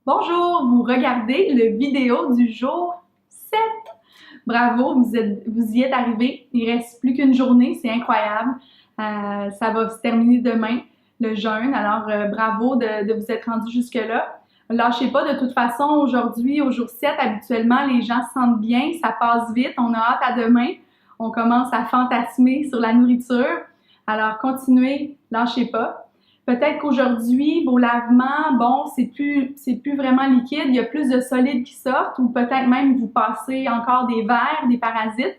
Bonjour, vous regardez le vidéo du jour 7. Bravo, vous y êtes arrivé. Il reste plus qu'une journée, c'est incroyable. Ça va se terminer demain, le jeûne. Alors, bravo de vous être rendu jusque-là. Lâchez pas, de toute façon, aujourd'hui, au jour 7, habituellement, les gens se sentent bien, ça passe vite, on a hâte à demain. On commence à fantasmer sur la nourriture. Alors, continuez, lâchez pas. Peut-être qu'aujourd'hui, vos lavements, bon, c'est plus vraiment liquide, il y a plus de solides qui sortent, ou peut-être même vous passez encore des vers, des parasites.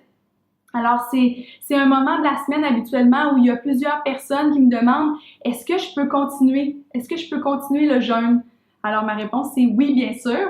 Alors, c'est un moment de la semaine habituellement où il y a plusieurs personnes qui me demandent « Est-ce que je peux continuer? Est-ce que je peux continuer le jeûne? » Alors, ma réponse, c'est oui, bien sûr.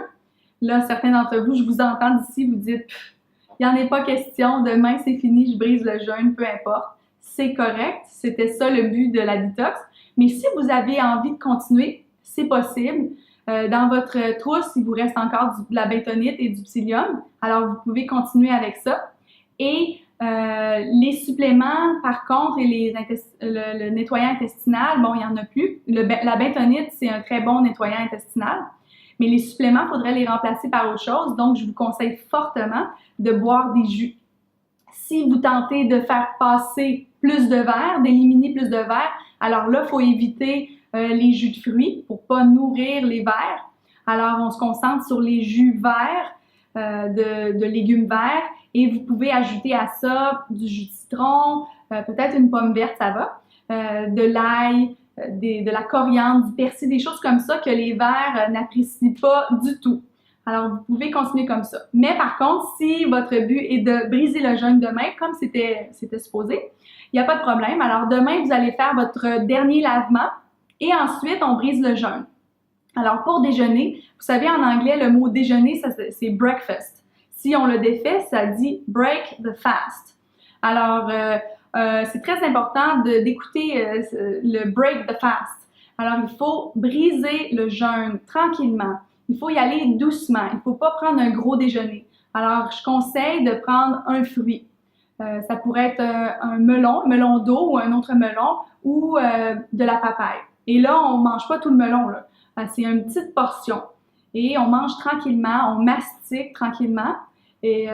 Là, certains d'entre vous, je vous entends d'ici, vous dites « Il n'y en est pas question, demain c'est fini, je brise le jeûne, peu importe. » C'est correct, c'était ça le but de la détox. Mais si vous avez envie de continuer, c'est possible. Dans votre trousse, il vous reste encore de la bentonite et du psyllium, alors vous pouvez continuer avec ça. Et les suppléments, par contre, et le nettoyant intestinal, bon, il n'y en a plus. La bentonite, c'est un très bon nettoyant intestinal. Mais les suppléments, il faudrait les remplacer par autre chose. Donc, je vous conseille fortement de boire des jus. Si vous tentez de faire passer plus de verre, d'éliminer plus de verre, alors là, il faut éviter les jus de fruits pour ne pas nourrir les vers. Alors, on se concentre sur les jus verts, de légumes verts, et vous pouvez ajouter à ça du jus de citron, peut-être une pomme verte, ça va, de l'ail, de la coriandre, du persil, des choses comme ça que les vers n'apprécient pas du tout. Alors, vous pouvez continuer comme ça. Mais par contre, si votre but est de briser le jeûne demain, comme c'était supposé, il n'y a pas de problème. Alors, demain, vous allez faire votre dernier lavement et ensuite, on brise le jeûne. Alors, pour déjeuner, vous savez, en anglais, le mot déjeuner, c'est breakfast. Si on le défait, ça dit break the fast. Alors, c'est très important d'écouter le break the fast. Alors, il faut briser le jeûne tranquillement. Il faut y aller doucement. Il ne faut pas prendre un gros déjeuner. Alors, je conseille de prendre un fruit. Ça pourrait être un melon d'eau ou un autre melon, ou de la papaye. Et là, on ne mange pas tout le melon, là. C'est une petite portion. Et on mange tranquillement, on mastique tranquillement. Et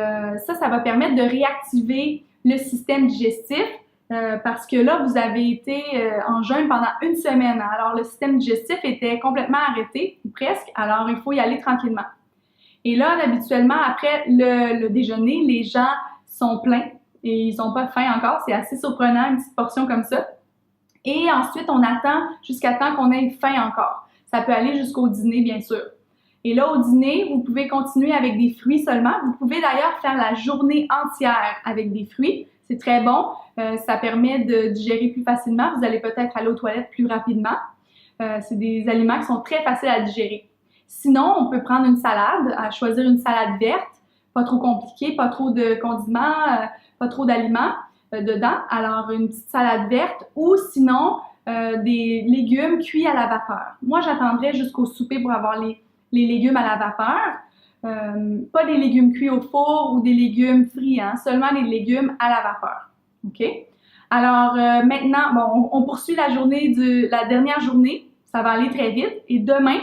ça va permettre de réactiver le système digestif parce que là, vous avez été en jeûne pendant une semaine. Alors, le système digestif était complètement arrêté, ou presque. Alors, il faut y aller tranquillement. Et là, habituellement, après le déjeuner, les gens sont pleins et ils n'ont pas faim encore. C'est assez surprenant, une petite portion comme ça. Et ensuite, on attend jusqu'à temps qu'on ait faim encore. Ça peut aller jusqu'au dîner, bien sûr. Et là, au dîner, vous pouvez continuer avec des fruits seulement. Vous pouvez d'ailleurs faire la journée entière avec des fruits. C'est très bon. Ça permet de digérer plus facilement. Vous allez peut-être aller aux toilettes plus rapidement. C'est des aliments qui sont très faciles à digérer. Sinon, on peut prendre une salade, à choisir une salade verte, pas trop compliquée, pas trop de condiments, pas trop d'aliments dedans. Alors, une petite salade verte ou sinon, des légumes cuits à la vapeur. Moi, j'attendrai jusqu'au souper pour avoir les légumes à la vapeur. Pas des légumes cuits au four ou des légumes frits, hein, seulement les légumes à la vapeur. OK? Alors, maintenant, bon, on poursuit la dernière journée. Ça va aller très vite. Et demain,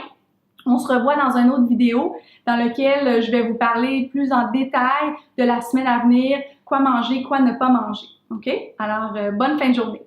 on se revoit dans une autre vidéo dans laquelle je vais vous parler plus en détail de la semaine à venir, quoi manger, quoi ne pas manger. OK? Alors, bonne fin de journée.